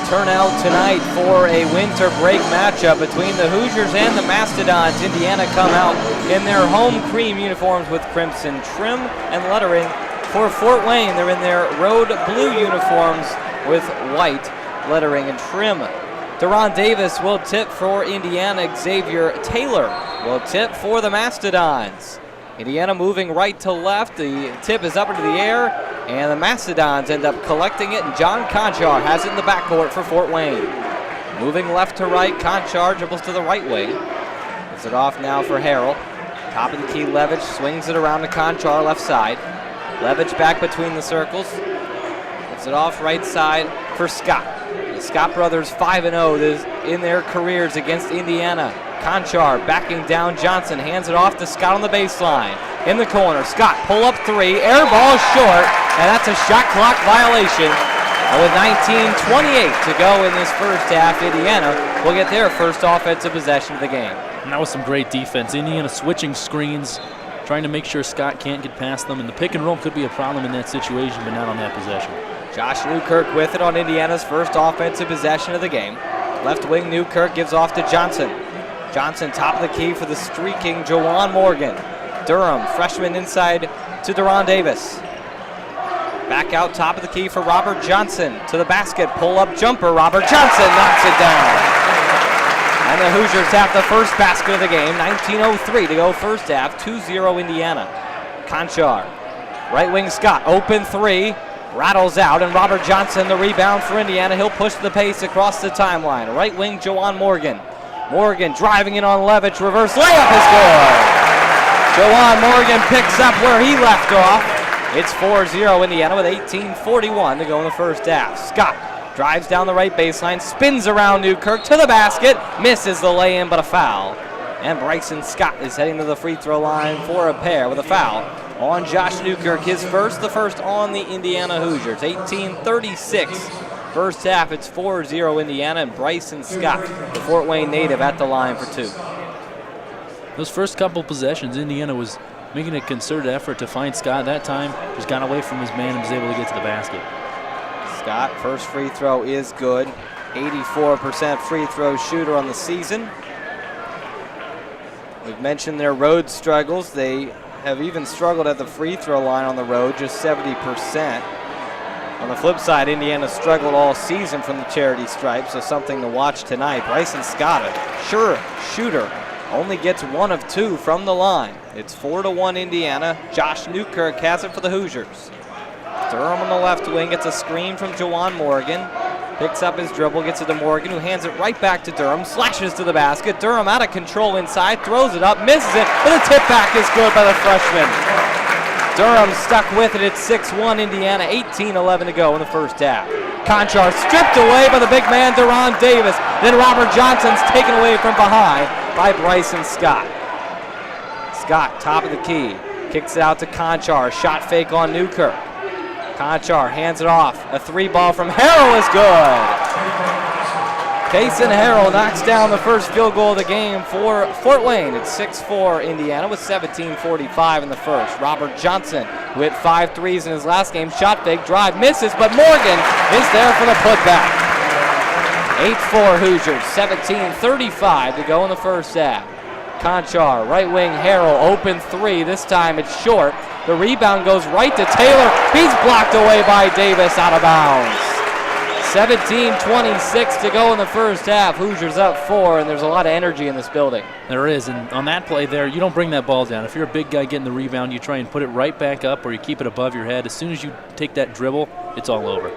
turnout tonight for a winter break matchup between the Hoosiers and the Mastodons. Indiana come out in their home cream uniforms with crimson trim and lettering. For Fort Wayne, they're in their road blue uniforms with white lettering and trim. Deron Davis will tip for Indiana. Xavier Taylor will tip for the Mastodons. Indiana moving right to left. The tip is up into the air, and the Mastodons end up collecting it, and John Conchar has it in the backcourt for Fort Wayne. Moving left to right, Conchar dribbles to the right wing. Gives it off now for Harrell. Top of the key, Levitch swings it around to Conchar, left side. Levitch back between the circles. Gives it off right side for Scott. The Scott brothers 5-0 in their careers against Indiana. Conchar backing down Johnson, hands it off to Scott on the baseline. In the corner, Scott pull up three, air ball short, and that's a shot clock violation. And with 19:28 to go in this first half, Indiana will get their first offensive possession of the game. And that was some great defense. Indiana switching screens, trying to make sure Scott can't get past them, and the pick and roll could be a problem in that situation, but not on that possession. Josh Newkirk with it on Indiana's first offensive possession of the game. Left wing, Newkirk gives off to Johnson. Johnson top of the key for the streaking Jawan Morgan. Durham, freshman inside to Deron Davis. Back out top of the key for Robert Johnson. To the basket, pull-up jumper. Robert Johnson knocks it down. And the Hoosiers have the first basket of the game. 19:03 to go first half. 2-0 Indiana. Conchar, right wing Scott, open three. Rattles out, and Robert Johnson the rebound for Indiana. He'll push the pace across the timeline. Right wing Jawan Morgan. Morgan driving in on Levitch. Reverse layup is good. Jawan Morgan picks up where he left off. It's 4-0 Indiana with 18:41 to go in the first half. Scott drives down the right baseline, spins around Newkirk to the basket, misses the lay-in, but a foul. And Bryson Scott is heading to the free throw line for a pair with a foul on Josh Newkirk, the first on the Indiana Hoosiers. 18:36. First half, it's 4-0 Indiana, and Bryson Scott, the Fort Wayne native, at the line for two. Those first couple possessions, Indiana was making a concerted effort to find Scott. That time, just got away from his man and was able to get to the basket. Scott, first free throw is good. 84% free throw shooter on the season. We've mentioned their road struggles. They have even struggled at the free throw line on the road, just 70%. On the flip side, Indiana struggled all season from the charity stripe, so something to watch tonight. Bryson Scott, a sure shooter, only gets 1 of 2 from the line. It's 4-1 Indiana. Josh Newkirk has it for the Hoosiers. Durham on the left wing gets a screen from Jawan Morgan. Picks up his dribble, gets it to Morgan, who hands it right back to Durham. Slashes to the basket. Durham out of control inside, throws it up, misses it, but the tip back is good by the freshman. Durham stuck with it. It's 6-1 Indiana, 18:11 to go in the first half. Conchar stripped away by the big man, Deron Davis. Then Robert Johnson's taken away from behind by Bryson Scott. Scott, top of the key, kicks it out to Conchar. Shot fake on Newkirk. Conchar hands it off. A three ball from Harrell is good. Kason Harrell knocks down the first field goal of the game for Fort Wayne. It's 6-4 Indiana with 17:45 in the first. Robert Johnson, who hit 5 threes in his last game, shot fake, drive, misses, but Morgan is there for the putback. 8-4 Hoosiers, 17:35 to go in the first half. Conchar, right wing Harrell, open three. This time it's short. The rebound goes right to Taylor. He's blocked away by Davis, out of bounds. 17:26 to go in the first half. Hoosiers up 4, and there's a lot of energy in this building. There is, and on that play there, you don't bring that ball down. If you're a big guy getting the rebound, you try and put it right back up, or you keep it above your head. As soon as you take that dribble, it's all over.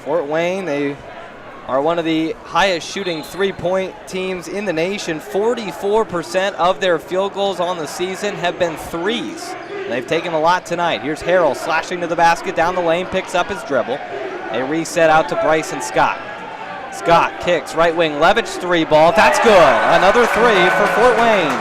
Fort Wayne, they are one of the highest shooting three-point teams in the nation. 44% of their field goals on the season have been threes. They've taken a lot tonight. Here's Harrell slashing to the basket, down the lane, picks up his dribble. They reset out to Bryson Scott. Scott kicks, right wing, Levitch three ball. That's good. Another three for Fort Wayne.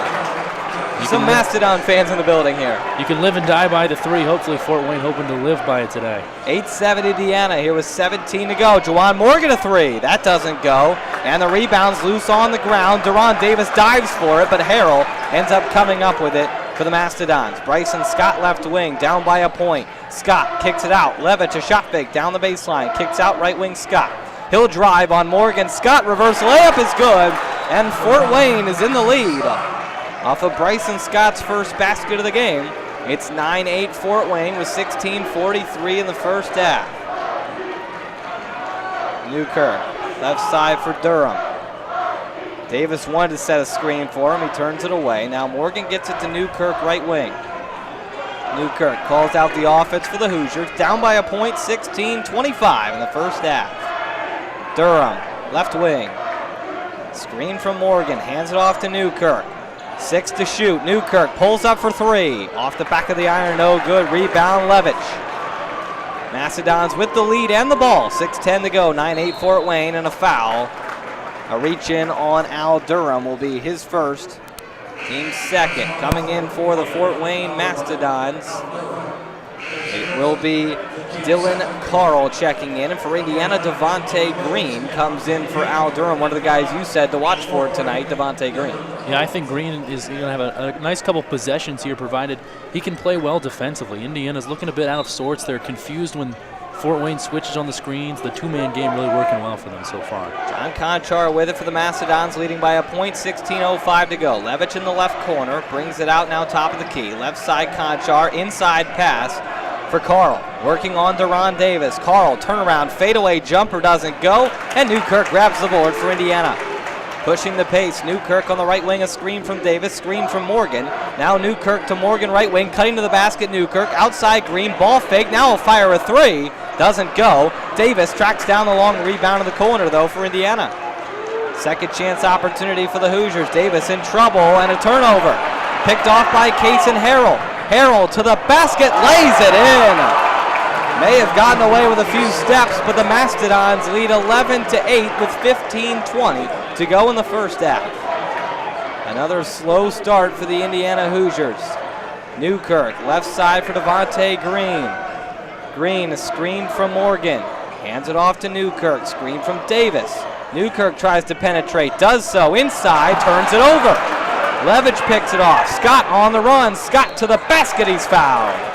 Some Mastodon fans in the building here. You can live and die by the three. Hopefully Fort Wayne hoping to live by it today. 8-7 Indiana here with 17 to go. Jawan Morgan a three. That doesn't go. And the rebound's loose on the ground. Deron Davis dives for it, but Harrell ends up coming up with it for the Mastodons. Bryson Scott left wing, down by a point. Scott kicks it out. Levitch a shot fake down the baseline. Kicks out right wing Scott. He'll drive on Morgan. Scott, reverse layup is good, and Fort Wayne is in the lead. Off of Bryson Scott's first basket of the game, it's 9-8 Fort Wayne with 16:43 in the first half. Newkirk, left side for Durham. Davis wanted to set a screen for him. He turns it away. Now Morgan gets it to Newkirk, right wing. Newkirk calls out the offense for the Hoosiers. Down by a point, 16-25 in the first half. Durham, left wing. Screen from Morgan, hands it off to Newkirk. 6 to shoot. Newkirk pulls up for 3. Off the back of the iron, no good. Rebound, Levitch. Macedons with the lead and the ball. 6:10 to go, 9-8 Fort Wayne, and a foul. A reach in on Al Durham will be his first, team's second. Coming in for the Fort Wayne Mastodons, it will be Dylan Carl checking in. And for Indiana, Devontae Green comes in for Al Durham, one of the guys you said to watch for tonight, Devontae Green. Yeah, I think Green is going to have a nice couple possessions here, provided he can play well defensively. Indiana's looking a bit out of sorts. They're confused when Fort Wayne switches on the screens. The two-man game really working well for them so far. John Conchar with it for the Mastodons, leading by a point, 16:05 to go. Levitch in the left corner, brings it out now top of the key. Left side Conchar, inside pass for Carl. Working on Deron Davis. Carl, turnaround, fadeaway jumper doesn't go, and Newkirk grabs the board for Indiana. Pushing the pace, Newkirk on the right wing, a screen from Davis, screen from Morgan. Now Newkirk to Morgan, right wing, cutting to the basket, Newkirk, outside Green, ball fake, now he'll fire a 3, doesn't go. Davis tracks down the long rebound in the corner, though, for Indiana. Second chance opportunity for the Hoosiers. Davis in trouble, and a turnover. Picked off by Kason Harrell. Harrell to the basket, lays it in. May have gotten away with a few steps, but the Mastodons lead 11-8 with 15:20 to go in the first half. Another slow start for the Indiana Hoosiers. Newkirk, left side for Devontae Green. Green, a screen from Morgan. Hands it off to Newkirk, screen from Davis. Newkirk tries to penetrate, does so, inside, turns it over. Levitch picks it off. Scott on the run. Scott to the basket, he's fouled.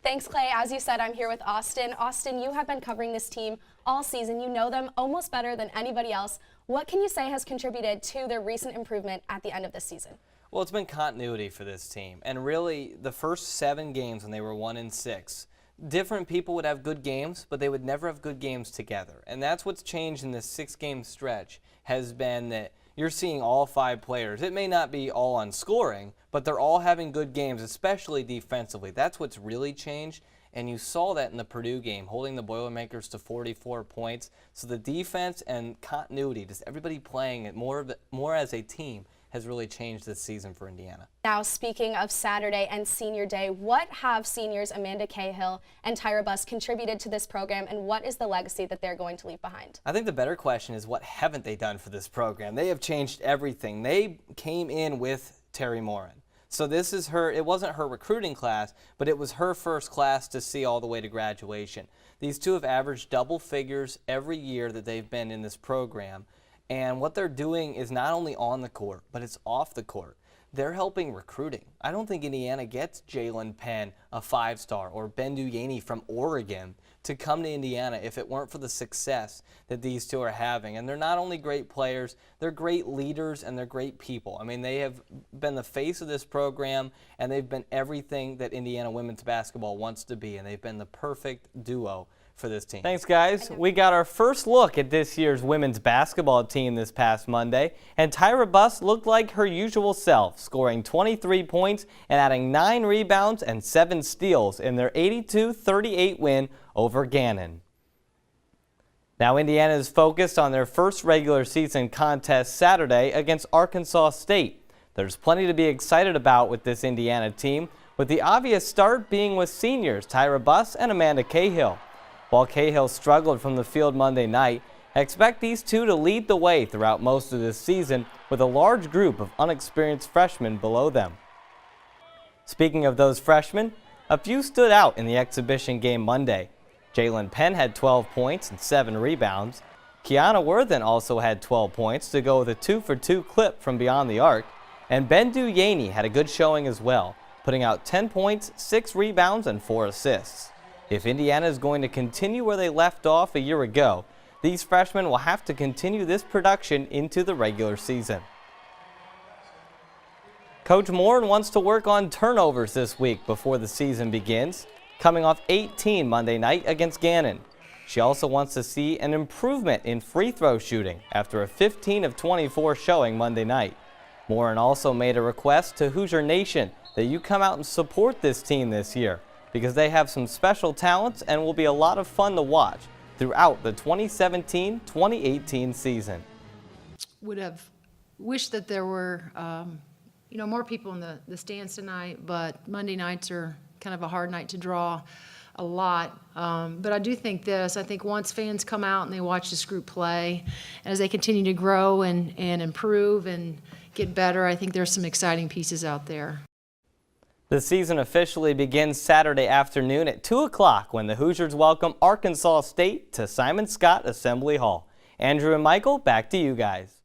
Thanks, Clay. As you said, I'm here with Austin. Austin, you have been covering this team all season. You know them almost better than anybody else. What can you say has contributed to their recent improvement at the end of this season? Well, it's been continuity for this team. And really, the first 7 games when they were 1-6, different people would have good games, but they would never have good games together. And that's what's changed in this 6-game stretch, has been that you're seeing all 5 players. It may not be all on scoring, but they're all having good games, especially defensively. That's what's really changed, and you saw that in the Purdue game, holding the Boilermakers to 44 points. So the defense and continuity, just everybody playing it more as a team, has really changed this season for Indiana. Now, speaking of Saturday and Senior Day, what have seniors Amanda Cahill and Tyra Buss contributed to this program, and what is the legacy that they're going to leave behind? I think the better question is, what haven't they done for this program? They have changed everything. They came in with Terry Morin. So this is it wasn't her recruiting class, but it was her first class to see all the way to graduation. These two have averaged double figures every year that they've been in this program. And what they're doing is not only on the court, but it's off the court. They're helping recruiting. I don't think Indiana gets Jalen Penn, a 5-star, or Bendu Yaney from Oregon to come to Indiana if it weren't for the success that these two are having. And they're not only great players, they're great leaders and they're great people. I mean, they have been the face of this program, and they've been everything that Indiana women's basketball wants to be, and they've been the perfect duo for this team. Thanks, guys. We got our first look at this year's women's basketball team this past Monday, and Tyra Buss looked like her usual self, scoring 23 points and adding 9 rebounds and 7 steals in their 82-38 win over Gannon. Now Indiana is focused on their first regular season contest Saturday against Arkansas State. There's plenty to be excited about with this Indiana team, with the obvious start being with seniors Tyra Buss and Amanda Cahill. While Cahill struggled from the field Monday night, I expect these two to lead the way throughout most of this season with a large group of unexperienced freshmen below them. Speaking of those freshmen, a few stood out in the exhibition game Monday. Jalen Penn had 12 points and 7 rebounds. Kiana Worthen also had 12 points to go with a 2-for-2 clip from beyond the arc. And Bendu Yaney had a good showing as well, putting out 10 points, 6 rebounds, and 4 assists. If Indiana is going to continue where they left off a year ago, these freshmen will have to continue this production into the regular season. Coach Moore wants to work on turnovers this week before the season begins, coming off 18 Monday night against Gannon. She also wants to see an improvement in free throw shooting after a 15 of 24 showing Monday night. Moore also made a request to Hoosier Nation that you come out and support this team this year because they have some special talents and will be a lot of fun to watch throughout the 2017-2018 season. Would have wished that there were more people in the stands tonight, but Monday nights are kind of a hard night to draw a lot. But I do think this. I think once fans come out and they watch this group play, as they continue to grow and improve and get better, I think there's some exciting pieces out there. The season officially begins Saturday afternoon at 2 o'clock when the Hoosiers welcome Arkansas State to Simon Scott Assembly Hall. Andrew and Michael, back to you guys.